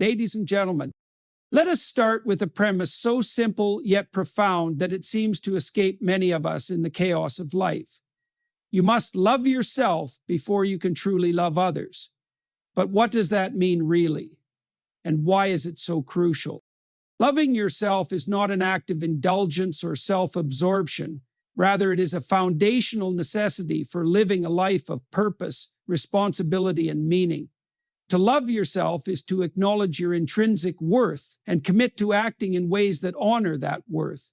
Ladies and gentlemen, let us start with a premise so simple yet profound that it seems to escape many of us in the chaos of life. You must love yourself before you can truly love others. But what does that mean really? And why is it so crucial? Loving yourself is not an act of indulgence or self-absorption. Rather, it is a foundational necessity for living a life of purpose, responsibility, and meaning. To love yourself is to acknowledge your intrinsic worth and commit to acting in ways that honor that worth.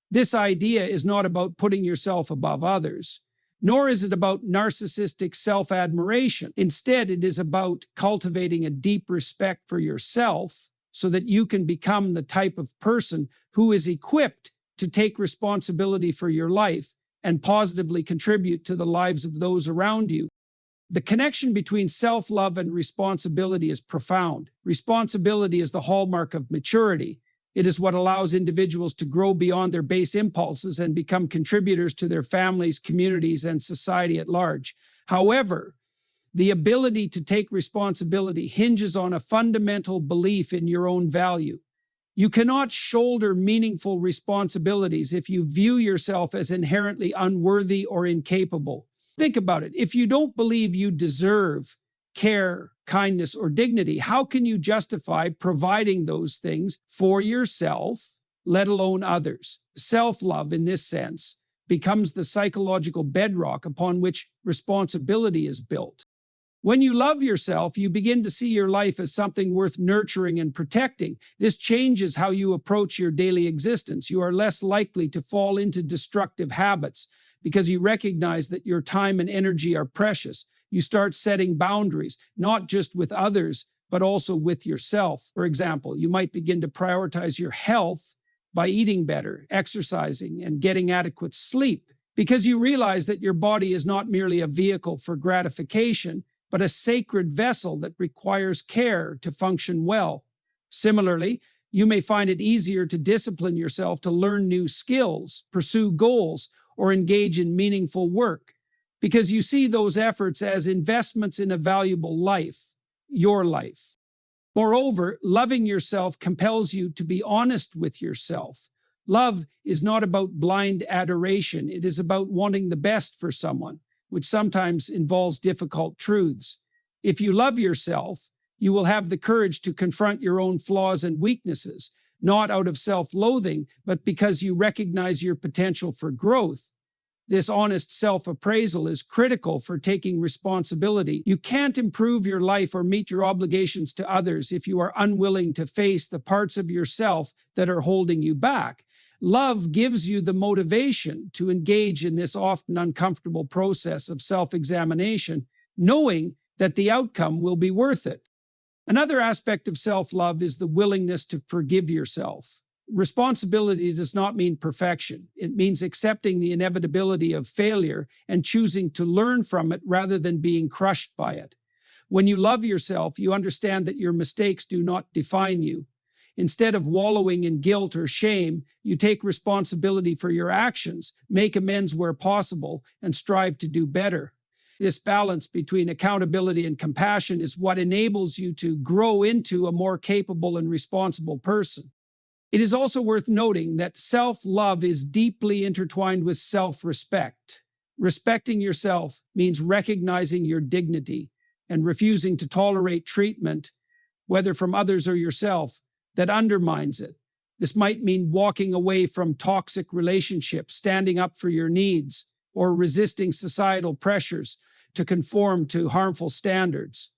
This idea is not about putting yourself above others, nor is it about narcissistic self-admiration. Instead, it is about cultivating a deep respect for yourself so that you can become the type of person who is equipped to take responsibility for your life and positively contribute to the lives of those around you. The connection between self-love and responsibility is profound. Responsibility is the hallmark of maturity. It is what allows individuals to grow beyond their base impulses and become contributors to their families, communities, and society at large. However, the ability to take responsibility hinges on a fundamental belief in your own value. You cannot shoulder meaningful responsibilities if you view yourself as inherently unworthy or incapable. Think about it. If you don't believe you deserve care, kindness, or dignity, how can you justify providing those things for yourself, let alone others? Self-love, in this sense, becomes the psychological bedrock upon which responsibility is built. When you love yourself, you begin to see your life as something worth nurturing and protecting. This changes how you approach your daily existence. You are less likely to fall into destructive habits because you recognize that your time and energy are precious. You start setting boundaries, not just with others, but also with yourself. For example, you might begin to prioritize your health by eating better, exercising, and getting adequate sleep, because you realize that your body is not merely a vehicle for gratification, but a sacred vessel that requires care to function well. Similarly, you may find it easier to discipline yourself to learn new skills, pursue goals, or engage in meaningful work, because you see those efforts as investments in a valuable life, your life. Moreover, loving yourself compels you to be honest with yourself. Love is not about blind adoration. It is about wanting the best for someone, which sometimes involves difficult truths. If you love yourself, you will have the courage to confront your own flaws and weaknesses, not out of self-loathing, but because you recognize your potential for growth. This honest self-appraisal is critical for taking responsibility. You can't improve your life or meet your obligations to others if you are unwilling to face the parts of yourself that are holding you back. Love gives you the motivation to engage in this often uncomfortable process of self-examination, knowing that the outcome will be worth it. Another aspect of self-love is the willingness to forgive yourself. Responsibility does not mean perfection. It means accepting the inevitability of failure and choosing to learn from it rather than being crushed by it. When you love yourself, you understand that your mistakes do not define you. Instead of wallowing in guilt or shame, you take responsibility for your actions, make amends where possible, and strive to do better. This balance between accountability and compassion is what enables you to grow into a more capable and responsible person. It is also worth noting that self-love is deeply intertwined with self-respect. Respecting yourself means recognizing your dignity and refusing to tolerate treatment, whether from others or yourself, that undermines it. This might mean walking away from toxic relationships, standing up for your needs, or resisting societal pressures to conform to harmful standards.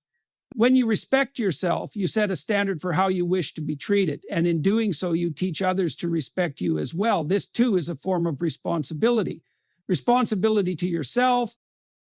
When you respect yourself, you set a standard for how you wish to be treated, and in doing so, you teach others to respect you as well. This, too, is a form of responsibility. Responsibility to yourself.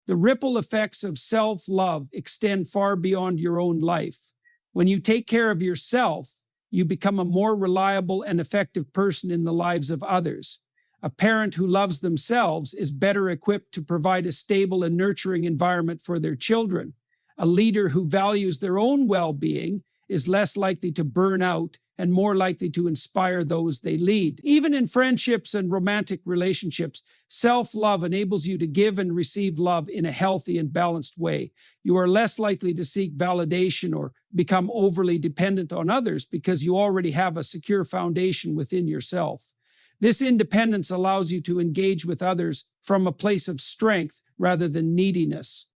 The ripple effects of self-love extend far beyond your own life. When you take care of yourself, you become a more reliable and effective person in the lives of others. A parent who loves themselves is better equipped to provide a stable and nurturing environment for their children. A leader who values their own well-being is less likely to burn out and more likely to inspire those they lead. Even in friendships and romantic relationships, self-love enables you to give and receive love in a healthy and balanced way. You are less likely to seek validation or become overly dependent on others because you already have a secure foundation within yourself. This independence allows you to engage with others from a place of strength rather than neediness.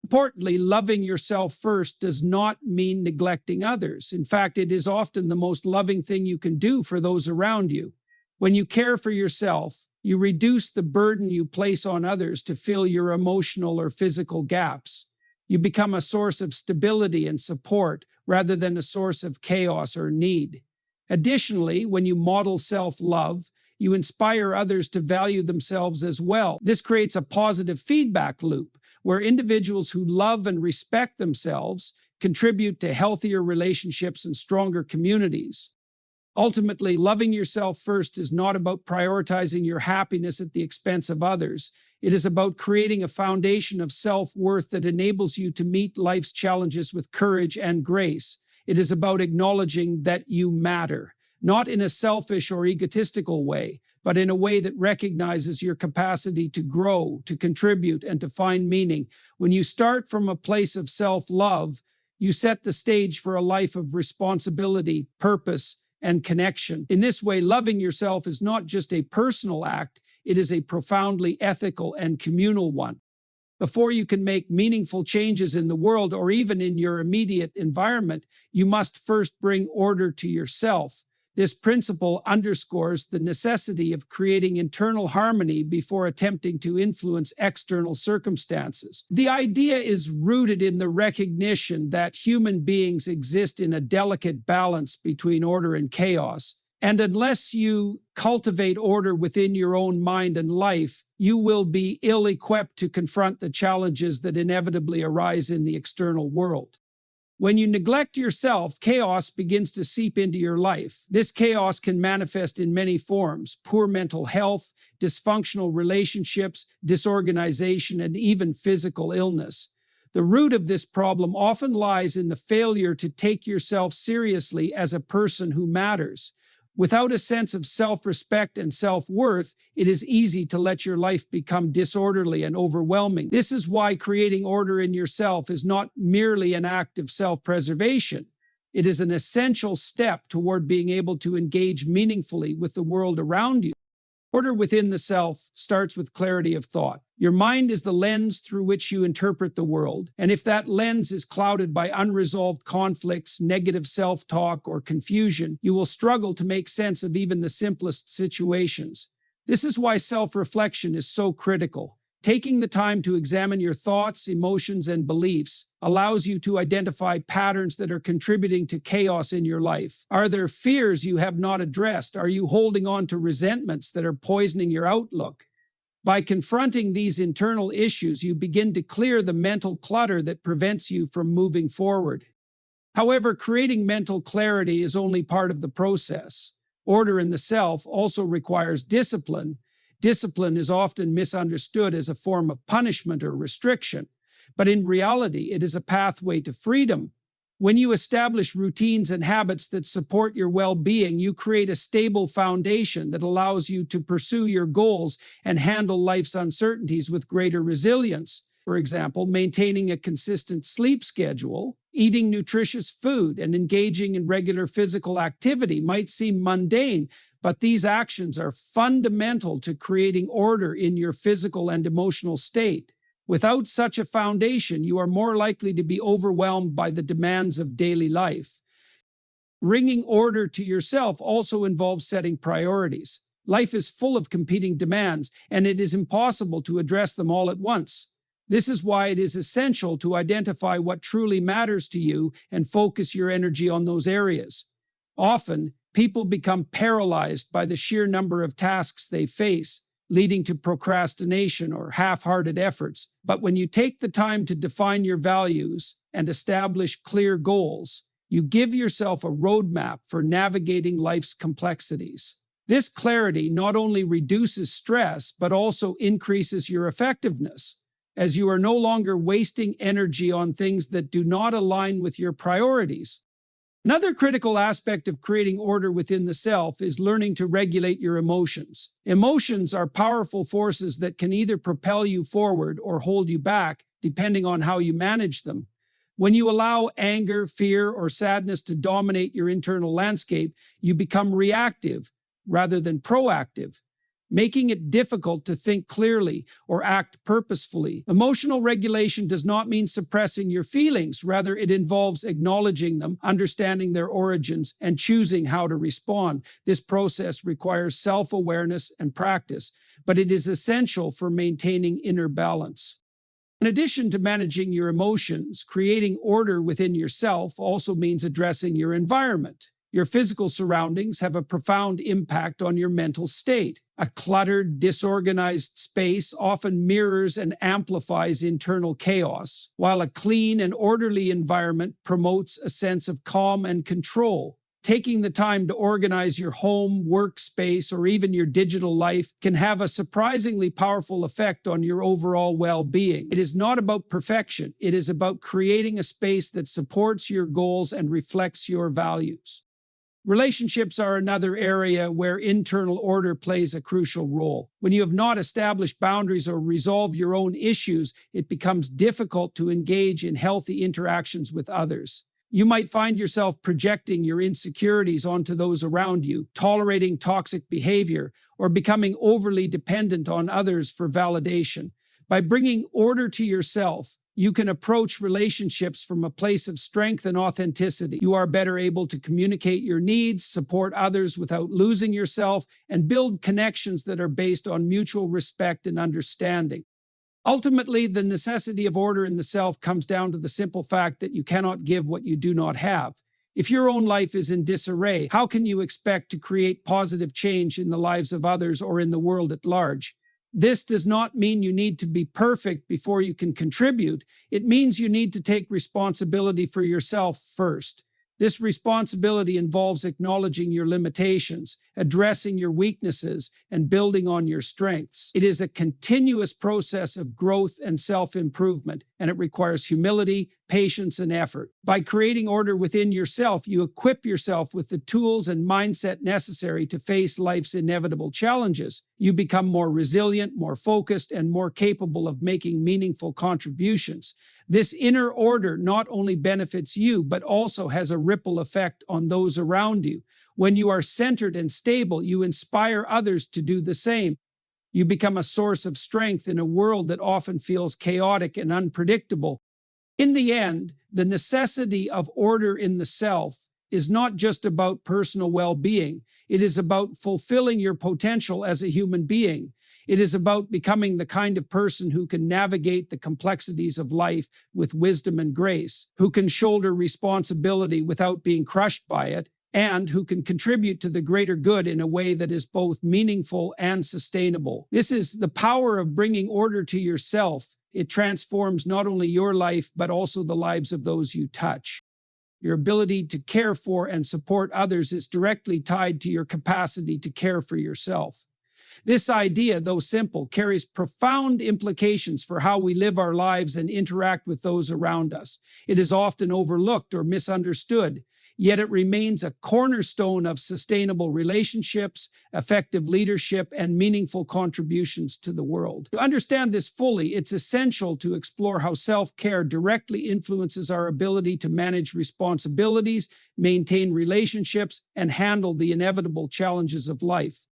Importantly, loving yourself first does not mean neglecting others. In fact, it is often the most loving thing you can do for those around you. When you care for yourself, you reduce the burden you place on others to fill your emotional or physical gaps. You become a source of stability and support rather than a source of chaos or need. Additionally, when you model self-love, you inspire others to value themselves as well. This creates a positive feedback loop where individuals who love and respect themselves contribute to healthier relationships and stronger communities. Ultimately, loving yourself first is not about prioritizing your happiness at the expense of others. It is about creating a foundation of self-worth that enables you to meet life's challenges with courage and grace. It is about acknowledging that you matter, not in a selfish or egotistical way, but in a way that recognizes your capacity to grow, to contribute, and to find meaning. When you start from a place of self-love, you set the stage for a life of responsibility, purpose, and connection. In this way, loving yourself is not just a personal act, it is a profoundly ethical and communal one. Before you can make meaningful changes in the world or even in your immediate environment, you must first bring order to yourself. This principle underscores the necessity of creating internal harmony before attempting to influence external circumstances. The idea is rooted in the recognition that human beings exist in a delicate balance between order and chaos, and unless you cultivate order within your own mind and life, you will be ill-equipped to confront the challenges that inevitably arise in the external world. When you neglect yourself, chaos begins to seep into your life. This chaos can manifest in many forms: poor mental health, dysfunctional relationships, disorganization, and even physical illness. The root of this problem often lies in the failure to take yourself seriously as a person who matters. Without a sense of self-respect and self-worth, it is easy to let your life become disorderly and overwhelming. This is why creating order in yourself is not merely an act of self-preservation. It is an essential step toward being able to engage meaningfully with the world around you. Order within the self starts with clarity of thought. Your mind is the lens through which you interpret the world, and if that lens is clouded by unresolved conflicts, negative self-talk, or confusion, you will struggle to make sense of even the simplest situations. This is why self-reflection is so critical. Taking the time to examine your thoughts, emotions, and beliefs allows you to identify patterns that are contributing to chaos in your life. Are there fears you have not addressed? Are you holding on to resentments that are poisoning your outlook? By confronting these internal issues, you begin to clear the mental clutter that prevents you from moving forward. However, creating mental clarity is only part of the process. Order in the self also requires discipline. Discipline is often misunderstood as a form of punishment or restriction, but in reality, it is a pathway to freedom. When you establish routines and habits that support your well-being, you create a stable foundation that allows you to pursue your goals and handle life's uncertainties with greater resilience. For example, maintaining a consistent sleep schedule, eating nutritious food, and engaging in regular physical activity might seem mundane, but these actions are fundamental to creating order in your physical and emotional state. Without such a foundation, you are more likely to be overwhelmed by the demands of daily life. Bringing order to yourself also involves setting priorities. Life is full of competing demands, and it is impossible to address them all at once. This is why it is essential to identify what truly matters to you and focus your energy on those areas. Often, people become paralyzed by the sheer number of tasks they face, leading to procrastination or half-hearted efforts. But when you take the time to define your values and establish clear goals, you give yourself a roadmap for navigating life's complexities. This clarity not only reduces stress, but also increases your effectiveness, as you are no longer wasting energy on things that do not align with your priorities. Another critical aspect of creating order within the self is learning to regulate your emotions. Emotions are powerful forces that can either propel you forward or hold you back, depending on how you manage them. When you allow anger, fear, or sadness to dominate your internal landscape, you become reactive rather than proactive, making it difficult to think clearly or act purposefully. Emotional regulation does not mean suppressing your feelings. Rather, it involves acknowledging them, understanding their origins, and choosing how to respond. This process requires self-awareness and practice, but it is essential for maintaining inner balance. In addition to managing your emotions, creating order within yourself also means addressing your environment. Your physical surroundings have a profound impact on your mental state. A cluttered, disorganized space often mirrors and amplifies internal chaos, while a clean and orderly environment promotes a sense of calm and control. Taking the time to organize your home, workspace, or even your digital life can have a surprisingly powerful effect on your overall well-being. It is not about perfection. It is about creating a space that supports your goals and reflects your values. Relationships are another area where internal order plays a crucial role. When you have not established boundaries or resolved your own issues, it becomes difficult to engage in healthy interactions with others. You might find yourself projecting your insecurities onto those around you, tolerating toxic behavior, or becoming overly dependent on others for validation. By bringing order to yourself, you can approach relationships from a place of strength and authenticity. You are better able to communicate your needs, support others without losing yourself, and build connections that are based on mutual respect and understanding. Ultimately, the necessity of order in the self comes down to the simple fact that you cannot give what you do not have. If your own life is in disarray, how can you expect to create positive change in the lives of others or in the world at large? This does not mean you need to be perfect before you can contribute. It means you need to take responsibility for yourself first. This responsibility involves acknowledging your limitations, addressing your weaknesses, and building on your strengths. It is a continuous process of growth and self-improvement, and it requires humility, patience, and effort. By creating order within yourself, you equip yourself with the tools and mindset necessary to face life's inevitable challenges. You become more resilient, more focused, and more capable of making meaningful contributions. This inner order not only benefits you, but also has a ripple effect on those around you. When you are centered and stable, you inspire others to do the same. You become a source of strength in a world that often feels chaotic and unpredictable. In the end, the necessity of order in the self is not just about personal well-being. It is about fulfilling your potential as a human being. It is about becoming the kind of person who can navigate the complexities of life with wisdom and grace, who can shoulder responsibility without being crushed by it, and who can contribute to the greater good in a way that is both meaningful and sustainable. This is the power of bringing order to yourself. It transforms not only your life, but also the lives of those you touch. Your ability to care for and support others is directly tied to your capacity to care for yourself. This idea, though simple, carries profound implications for how we live our lives and interact with those around us. It is often overlooked or misunderstood, yet it remains a cornerstone of sustainable relationships, effective leadership, and meaningful contributions to the world. To understand this fully, it's essential to explore how self-care directly influences our ability to manage responsibilities, maintain relationships, and handle the inevitable challenges of life.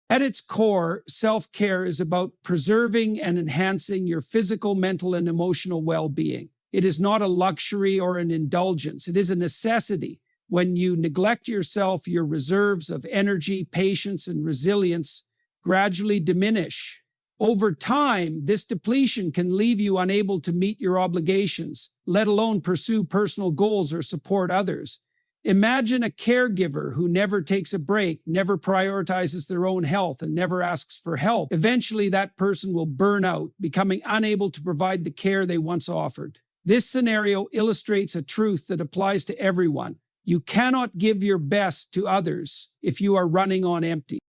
At its core, self-care is about preserving and enhancing your physical, mental, and emotional well-being. It is not a luxury or an indulgence. It is a necessity. When you neglect yourself, your reserves of energy, patience, and resilience gradually diminish. Over time, this depletion can leave you unable to meet your obligations, let alone pursue personal goals or support others. Imagine a caregiver who never takes a break, never prioritizes their own health, and never asks for help. Eventually, that person will burn out, becoming unable to provide the care they once offered. This scenario illustrates a truth that applies to everyone. You cannot give your best to others if you are running on empty.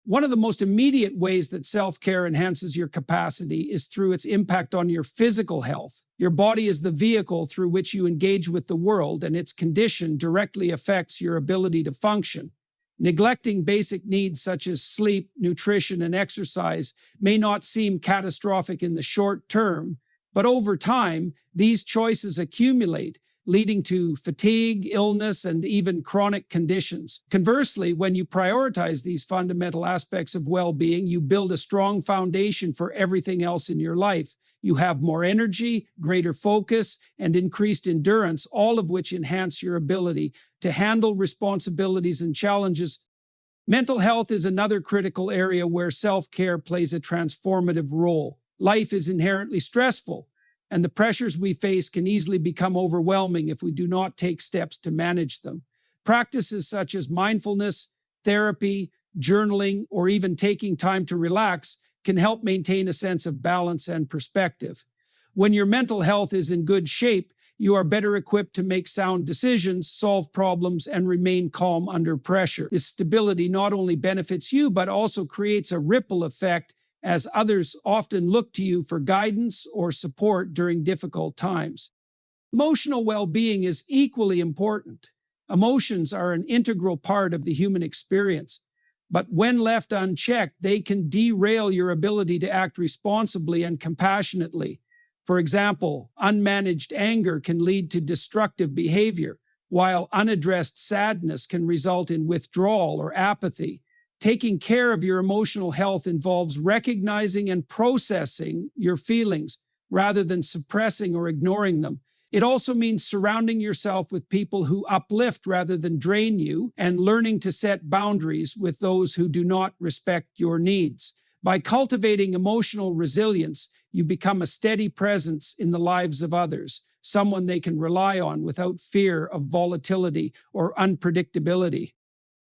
One of the most immediate ways that self-care enhances your capacity is through its impact on your physical health. Your body is the vehicle through which you engage with the world, and its condition directly affects your ability to function. Neglecting basic needs such as sleep, nutrition, and exercise may not seem catastrophic in the short term, but over time, these choices accumulate, leading to fatigue, illness, and even chronic conditions. Conversely, when you prioritize these fundamental aspects of well-being, you build a strong foundation for everything else in your life. You have more energy, greater focus, and increased endurance, all of which enhance your ability to handle responsibilities and challenges. Mental health is another critical area where self-care plays a transformative role. Life is inherently stressful, and the pressures we face can easily become overwhelming if we do not take steps to manage them. Practices such as mindfulness, therapy, journaling, or even taking time to relax can help maintain a sense of balance and perspective. When your mental health is in good shape, you are better equipped to make sound decisions, solve problems, and remain calm under pressure. This stability not only benefits you, but also creates a ripple effect as others often look to you for guidance or support during difficult times. Emotional well-being is equally important. Emotions are an integral part of the human experience, but when left unchecked, they can derail your ability to act responsibly and compassionately. For example, unmanaged anger can lead to destructive behavior, while unaddressed sadness can result in withdrawal or apathy. Taking care of your emotional health involves recognizing and processing your feelings rather than suppressing or ignoring them. It also means surrounding yourself with people who uplift rather than drain you, and learning to set boundaries with those who do not respect your needs. By cultivating emotional resilience, you become a steady presence in the lives of others, someone they can rely on without fear of volatility or unpredictability.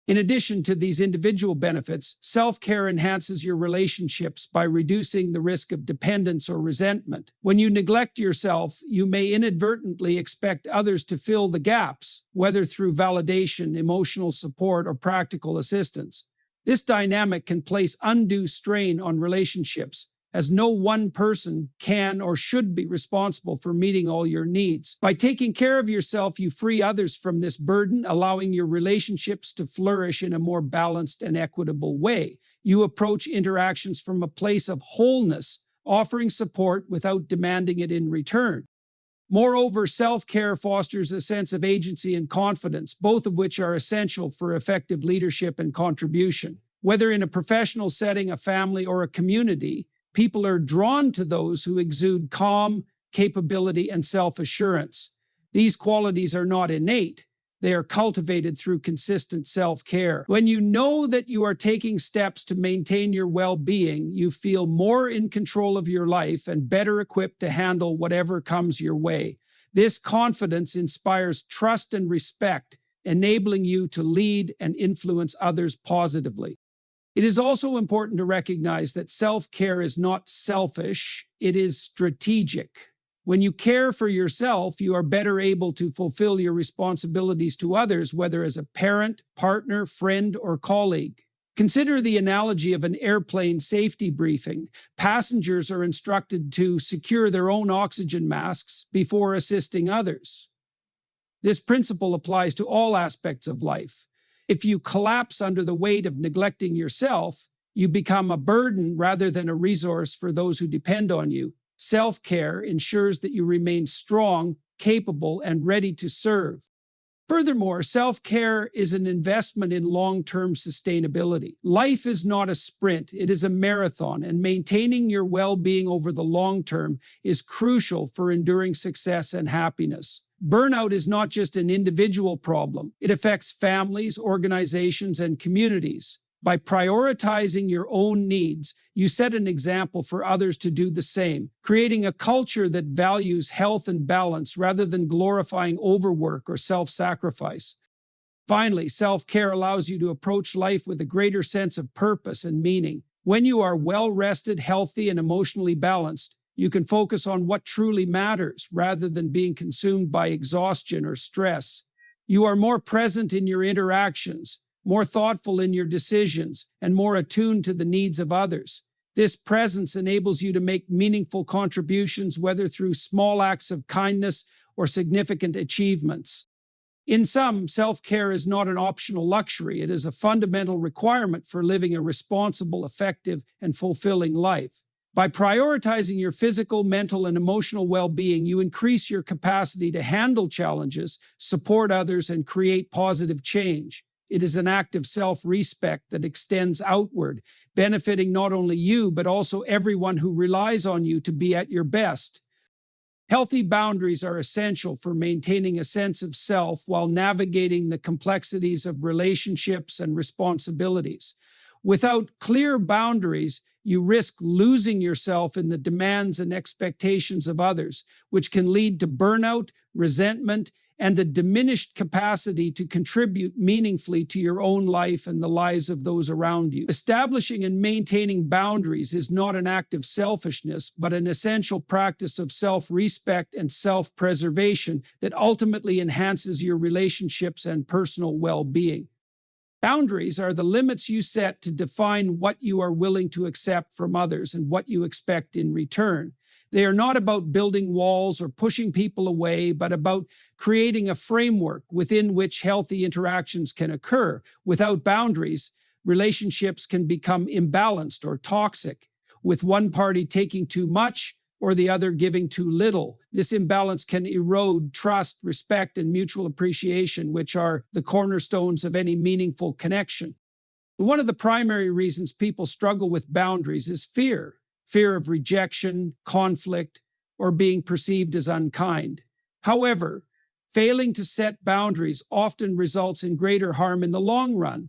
In addition to these individual benefits, self-care enhances your relationships by reducing the risk of dependence or resentment. When you neglect yourself, you may inadvertently expect others to fill the gaps, whether through validation, emotional support, or practical assistance. This dynamic can place undue strain on relationships, as no one person can or should be responsible for meeting all your needs. By taking care of yourself, you free others from this burden, allowing your relationships to flourish in a more balanced and equitable way. You approach interactions from a place of wholeness, offering support without demanding it in return. Moreover, self-care fosters a sense of agency and confidence, both of which are essential for effective leadership and contribution. Whether in a professional setting, a family, or a community, people are drawn to those who exude calm, capability, and self-assurance. These qualities are not innate. They are cultivated through consistent self-care. When you know that you are taking steps to maintain your well-being, you feel more in control of your life and better equipped to handle whatever comes your way. This confidence inspires trust and respect, enabling you to lead and influence others positively. It is also important to recognize that self-care is not selfish, it is strategic. When you care for yourself, you are better able to fulfill your responsibilities to others, whether as a parent, partner, friend, or colleague. Consider the analogy of an airplane safety briefing. Passengers are instructed to secure their own oxygen masks before assisting others. This principle applies to all aspects of life. If you collapse under the weight of neglecting yourself, you become a burden rather than a resource for those who depend on you. Self-care ensures that you remain strong, capable, and ready to serve. Furthermore, self-care is an investment in long-term sustainability. Life is not a sprint, it is a marathon, and maintaining your well-being over the long term is crucial for enduring success and happiness. Burnout is not just an individual problem. It affects families, organizations, and communities. By prioritizing your own needs, you set an example for others to do the same, creating a culture that values health and balance rather than glorifying overwork or self-sacrifice. Finally, self-care allows you to approach life with a greater sense of purpose and meaning. When you are well-rested, healthy, and emotionally balanced, you can focus on what truly matters rather than being consumed by exhaustion or stress. You are more present in your interactions, more thoughtful in your decisions, and more attuned to the needs of others. This presence enables you to make meaningful contributions, whether through small acts of kindness or significant achievements. In sum, self-care is not an optional luxury. It is a fundamental requirement for living a responsible, effective, and fulfilling life. By prioritizing your physical, mental, and emotional well-being, you increase your capacity to handle challenges, support others, and create positive change. It is an act of self-respect that extends outward, benefiting not only you, but also everyone who relies on you to be at your best. Healthy boundaries are essential for maintaining a sense of self while navigating the complexities of relationships and responsibilities. Without clear boundaries, you risk losing yourself in the demands and expectations of others, which can lead to burnout, resentment, and a diminished capacity to contribute meaningfully to your own life and the lives of those around you. Establishing and maintaining boundaries is not an act of selfishness, but an essential practice of self-respect and self-preservation that ultimately enhances your relationships and personal well-being. Boundaries are the limits you set to define what you are willing to accept from others and what you expect in return. They are not about building walls or pushing people away, but about creating a framework within which healthy interactions can occur. Without boundaries, relationships can become imbalanced or toxic, with one party taking too much or the other giving too little. This imbalance can erode trust, respect, and mutual appreciation, which are the cornerstones of any meaningful connection. One of the primary reasons people struggle with boundaries is fear. Fear of rejection, conflict, or being perceived as unkind. However, failing to set boundaries often results in greater harm in the long run.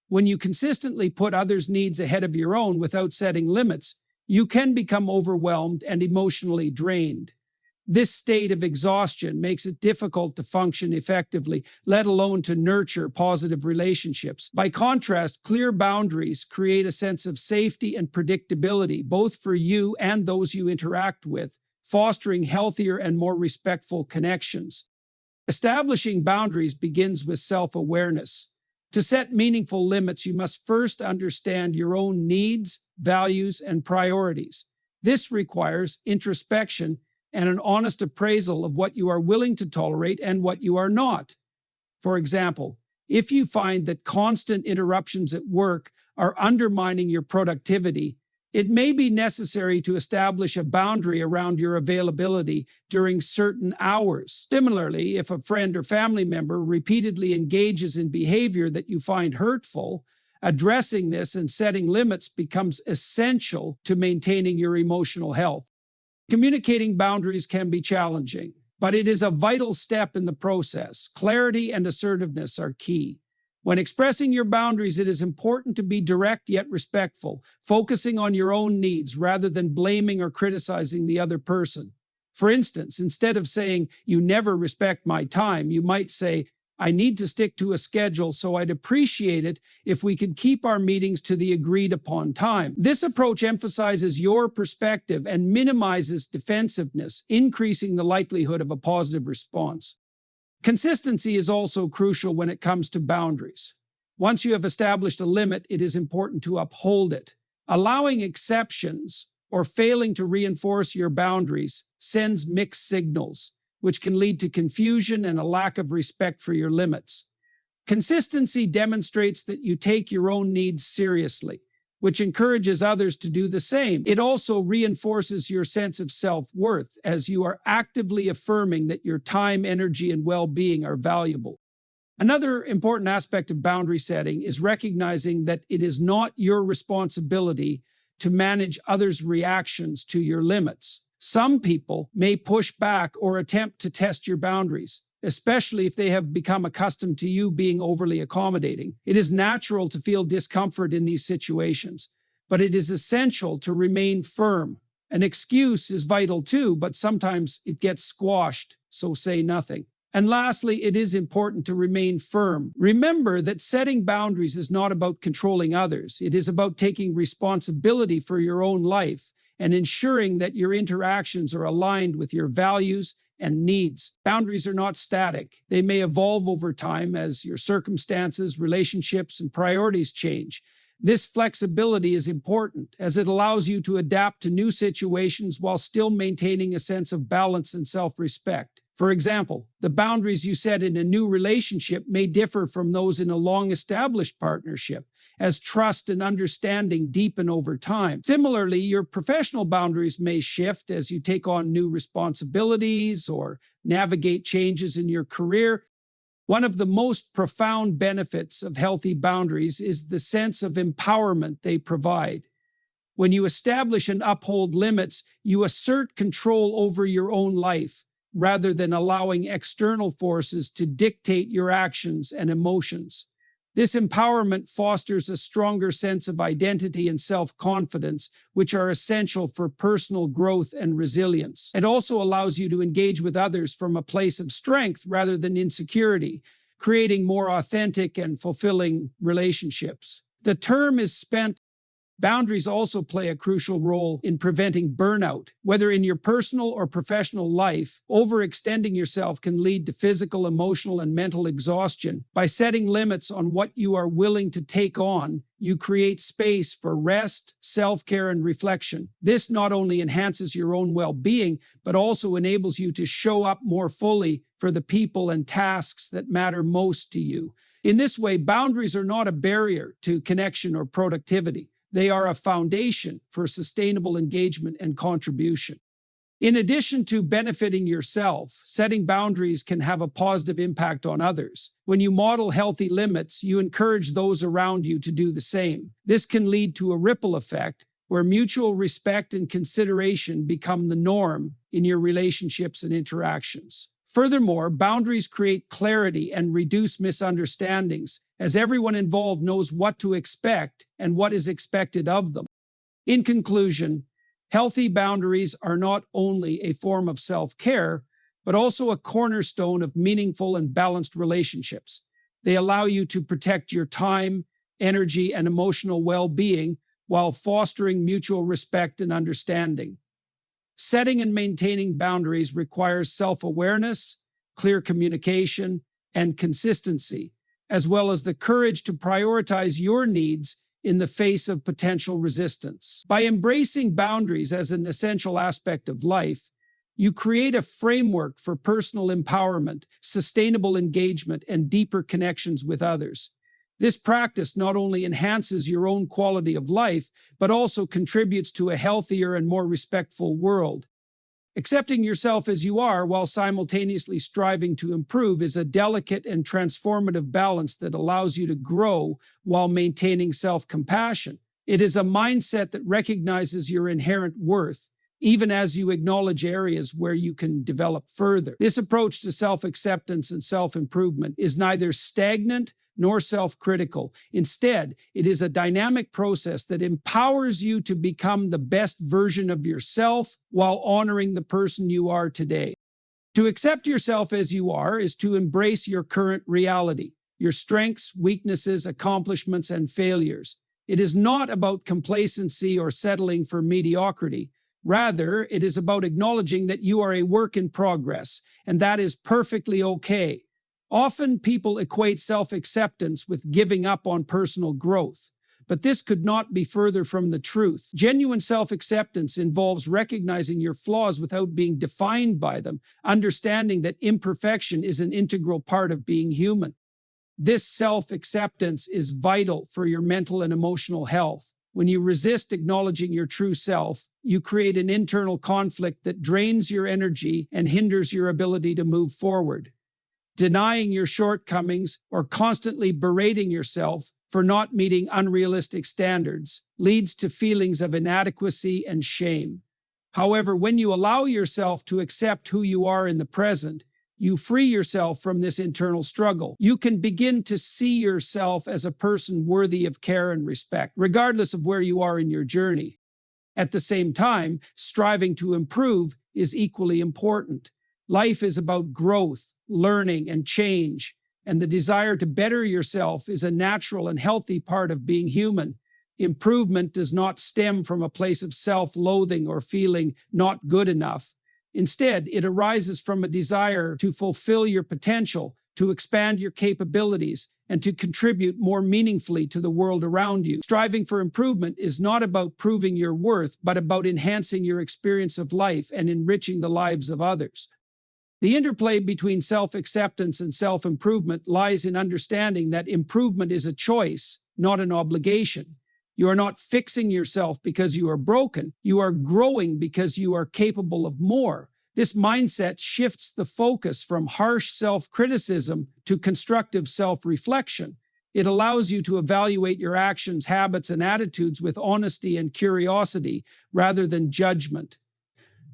When you consistently put others' needs ahead of your own without setting limits, you can become overwhelmed and emotionally drained. This state of exhaustion makes it difficult to function effectively, let alone to nurture positive relationships. By contrast, clear boundaries create a sense of safety and predictability, both for you and those you interact with, fostering healthier and more respectful connections. Establishing boundaries begins with self-awareness. To set meaningful limits, you must first understand your own needs, values, and priorities. This requires introspection and an honest appraisal of what you are willing to tolerate and what you are not. For example, if you find that constant interruptions at work are undermining your productivity, it may be necessary to establish a boundary around your availability during certain hours. Similarly, if a friend or family member repeatedly engages in behavior that you find hurtful, addressing this and setting limits becomes essential to maintaining your emotional health. Communicating boundaries can be challenging, but it is a vital step in the process. Clarity and assertiveness are key. When expressing your boundaries, it is important to be direct yet respectful, focusing on your own needs rather than blaming or criticizing the other person. For instance, instead of saying, "You never respect my time," you might say, "I need to stick to a schedule, so I'd appreciate it if we could keep our meetings to the agreed upon time." This approach emphasizes your perspective and minimizes defensiveness, increasing the likelihood of a positive response. Consistency is also crucial when it comes to boundaries. Once you have established a limit, it is important to uphold it. Allowing exceptions or failing to reinforce your boundaries sends mixed signals, which can lead to confusion and a lack of respect for your limits. Consistency demonstrates that you take your own needs seriously, which encourages others to do the same. It also reinforces your sense of self-worth, as you are actively affirming that your time, energy, and well-being are valuable. Another important aspect of boundary setting is recognizing that it is not your responsibility to manage others' reactions to your limits. Some people may push back or attempt to test your boundaries, especially if they have become accustomed to you being overly accommodating. It is natural to feel discomfort in these situations, but it is essential to remain firm. An excuse is vital too, but sometimes it gets squashed, so say nothing. And lastly, it is important to remain firm. Remember that setting boundaries is not about controlling others. It is about taking responsibility for your own life and ensuring that your interactions are aligned with your values and needs. Boundaries are not static. They may evolve over time as your circumstances, relationships, and priorities change. This flexibility is important as it allows you to adapt to new situations while still maintaining a sense of balance and self-respect. For example, the boundaries you set in a new relationship may differ from those in a long-established partnership, as trust and understanding deepen over time. Similarly, your professional boundaries may shift as you take on new responsibilities or navigate changes in your career. One of the most profound benefits of healthy boundaries is the sense of empowerment they provide. When you establish and uphold limits, you assert control over your own life, rather than allowing external forces to dictate your actions and emotions. This empowerment fosters a stronger sense of identity and self-confidence, which are essential for personal growth and resilience. It also allows you to engage with others from a place of strength rather than insecurity, creating more authentic and fulfilling relationships. The term is spent. Boundaries also play a crucial role in preventing burnout. Whether in your personal or professional life, overextending yourself can lead to physical, emotional, and mental exhaustion. By setting limits on what you are willing to take on, you create space for rest, self-care, and reflection. This not only enhances your own well-being, but also enables you to show up more fully for the people and tasks that matter most to you. In this way, boundaries are not a barrier to connection or productivity. They are a foundation for sustainable engagement and contribution. In addition to benefiting yourself, setting boundaries can have a positive impact on others. When you model healthy limits, you encourage those around you to do the same. This can lead to a ripple effect where mutual respect and consideration become the norm in your relationships and interactions. Furthermore, boundaries create clarity and reduce misunderstandings, as everyone involved knows what to expect and what is expected of them. In conclusion, healthy boundaries are not only a form of self-care, but also a cornerstone of meaningful and balanced relationships. They allow you to protect your time, energy, and emotional well-being while fostering mutual respect and understanding. Setting and maintaining boundaries requires self-awareness, clear communication, and consistency, as well as the courage to prioritize your needs in the face of potential resistance. By embracing boundaries as an essential aspect of life, you create a framework for personal empowerment, sustainable engagement, and deeper connections with others. This practice not only enhances your own quality of life, but also contributes to a healthier and more respectful world. Accepting yourself as you are while simultaneously striving to improve is a delicate and transformative balance that allows you to grow while maintaining self-compassion. It is a mindset that recognizes your inherent worth, even as you acknowledge areas where you can develop further. This approach to self-acceptance and self-improvement is neither stagnant nor self-critical. Instead, it is a dynamic process that empowers you to become the best version of yourself while honoring the person you are today. To accept yourself as you are is to embrace your current reality, your strengths, weaknesses, accomplishments, and failures. It is not about complacency or settling for mediocrity. Rather, it is about acknowledging that you are a work in progress, and that is perfectly okay. Often people equate self-acceptance with giving up on personal growth, but this could not be further from the truth. Genuine self-acceptance involves recognizing your flaws without being defined by them, understanding that imperfection is an integral part of being human. This self-acceptance is vital for your mental and emotional health. When you resist acknowledging your true self, you create an internal conflict that drains your energy and hinders your ability to move forward. Denying your shortcomings or constantly berating yourself for not meeting unrealistic standards leads to feelings of inadequacy and shame. However, when you allow yourself to accept who you are in the present, you free yourself from this internal struggle. You can begin to see yourself as a person worthy of care and respect, regardless of where you are in your journey. At the same time, striving to improve is equally important. Life is about growth, learning, and change, and the desire to better yourself is a natural and healthy part of being human. improvement does not stem from a place of self-loathing or feeling not good enough. Instead, it arises from a desire to fulfill your potential, to expand your capabilities, and to contribute more meaningfully to the world around you. Striving for improvement is not about proving your worth, but about enhancing your experience of life and enriching the lives of others. The interplay between self-acceptance and self-improvement lies in understanding that improvement is a choice, not an obligation. You are not fixing yourself because you are broken. You are growing because you are capable of more. This mindset shifts the focus from harsh self-criticism to constructive self-reflection. It allows you to evaluate your actions, habits, and attitudes with honesty and curiosity rather than judgment.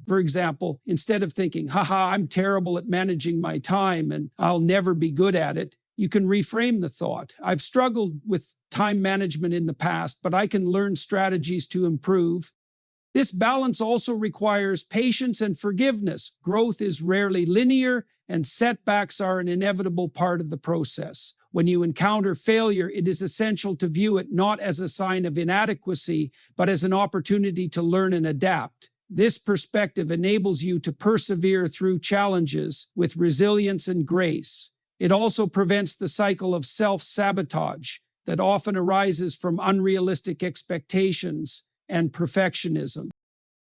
For example, instead of thinking, haha, I'm terrible at managing my time and I'll never be good at it, you can reframe the thought. I've struggled with time management in the past, but I can learn strategies to improve. This balance also requires patience and forgiveness. Growth is rarely linear, and setbacks are an inevitable part of the process. When you encounter failure, it is essential to view it not as a sign of inadequacy, but as an opportunity to learn and adapt. This perspective enables you to persevere through challenges with resilience and grace. It also prevents the cycle of self-sabotage that often arises from unrealistic expectations and perfectionism.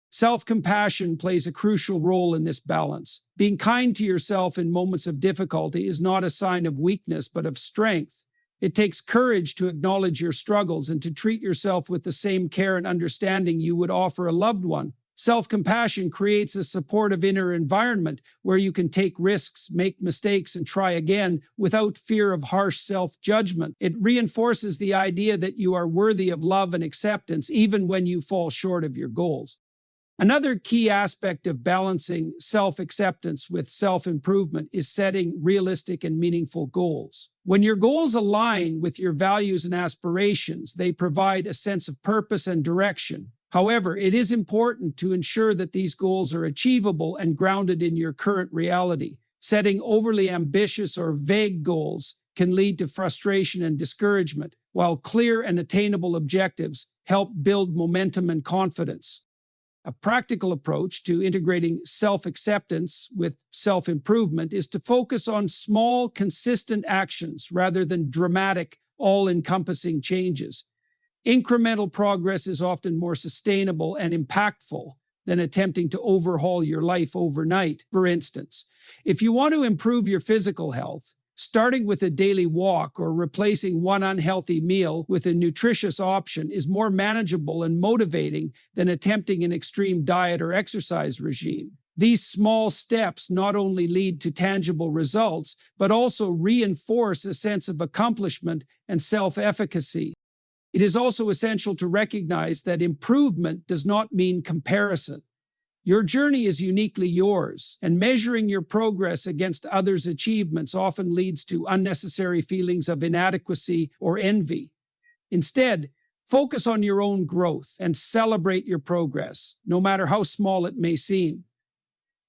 Self-compassion plays a crucial role in this balance. Being kind to yourself in moments of difficulty is not a sign of weakness, but of strength. It takes courage to acknowledge your struggles and to treat yourself with the same care and understanding you would offer a loved one. Self-compassion creates a supportive inner environment where you can take risks, make mistakes, and try again without fear of harsh self-judgment. It reinforces the idea that you are worthy of love and acceptance even when you fall short of your goals. Another key aspect of balancing self-acceptance with self-improvement is setting realistic and meaningful goals. When your goals align with your values and aspirations, they provide a sense of purpose and direction. However, it is important to ensure that these goals are achievable and grounded in your current reality. Setting overly ambitious or vague goals can lead to frustration and discouragement, while clear and attainable objectives help build momentum and confidence. A practical approach to integrating self-acceptance with self-improvement is to focus on small, consistent actions rather than dramatic, all-encompassing changes. Incremental progress is often more sustainable and impactful than attempting to overhaul your life overnight. For instance, if you want to improve your physical health, starting with a daily walk or replacing one unhealthy meal with a nutritious option is more manageable and motivating than attempting an extreme diet or exercise regime. These small steps not only lead to tangible results, but also reinforce a sense of accomplishment and self-efficacy. It is also essential to recognize that improvement does not mean comparison. Your journey is uniquely yours, and measuring your progress against others' achievements often leads to unnecessary feelings of inadequacy or envy. Instead, focus on your own growth and celebrate your progress, no matter how small it may seem.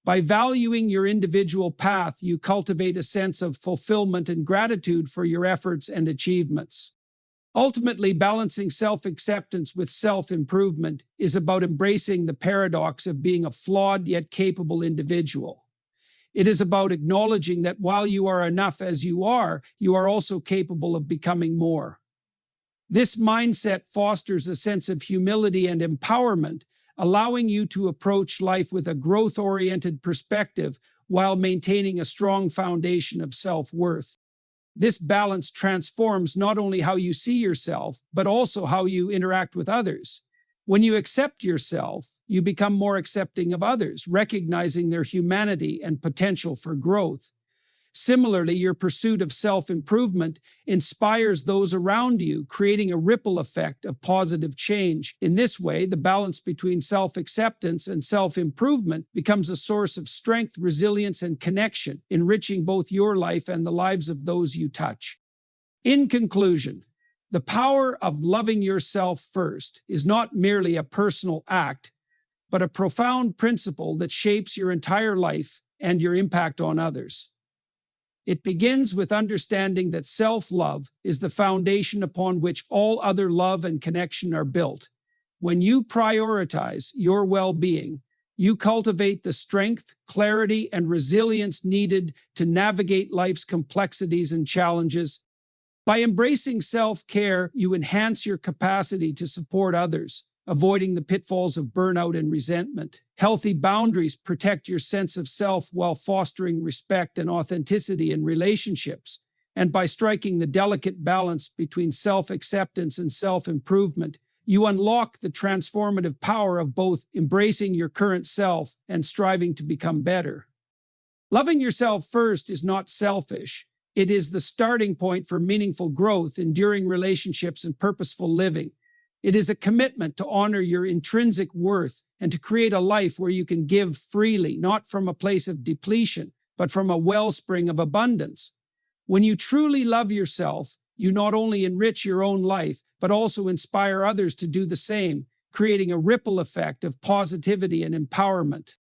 By valuing your individual path, you cultivate a sense of fulfillment and gratitude for your efforts and achievements. Ultimately, balancing self-acceptance with self-improvement is about embracing the paradox of being a flawed yet capable individual. It is about acknowledging that while you are enough as you are also capable of becoming more. This mindset fosters a sense of humility and empowerment, allowing you to approach life with a growth-oriented perspective while maintaining a strong foundation of self-worth. This balance transforms not only how you see yourself, but also how you interact with others. When you accept yourself, you become more accepting of others, recognizing their humanity and potential for growth. Similarly, your pursuit of self-improvement inspires those around you, creating a ripple effect of positive change. In this way, the balance between self-acceptance and self-improvement becomes a source of strength, resilience, and connection, enriching both your life and the lives of those you touch. In conclusion, the power of loving yourself first is not merely a personal act, but a profound principle that shapes your entire life and your impact on others. It begins with understanding that self-love is the foundation upon which all other love and connection are built. When you prioritize your well-being, you cultivate the strength, clarity, and resilience needed to navigate life's complexities and challenges. By embracing self-care, you enhance your capacity to support others, avoiding the pitfalls of burnout and resentment. Healthy boundaries protect your sense of self while fostering respect and authenticity in relationships. And by striking the delicate balance between self-acceptance and self-improvement, you unlock the transformative power of both embracing your current self and striving to become better. Loving yourself first is not selfish. It is the starting point for meaningful growth, enduring relationships, and purposeful living. It is a commitment to honor your intrinsic worth and to create a life where you can give freely, not from a place of depletion, but from a wellspring of abundance. When you truly love yourself, you not only enrich your own life, but also inspire others to do the same, creating a ripple effect of positivity and empowerment.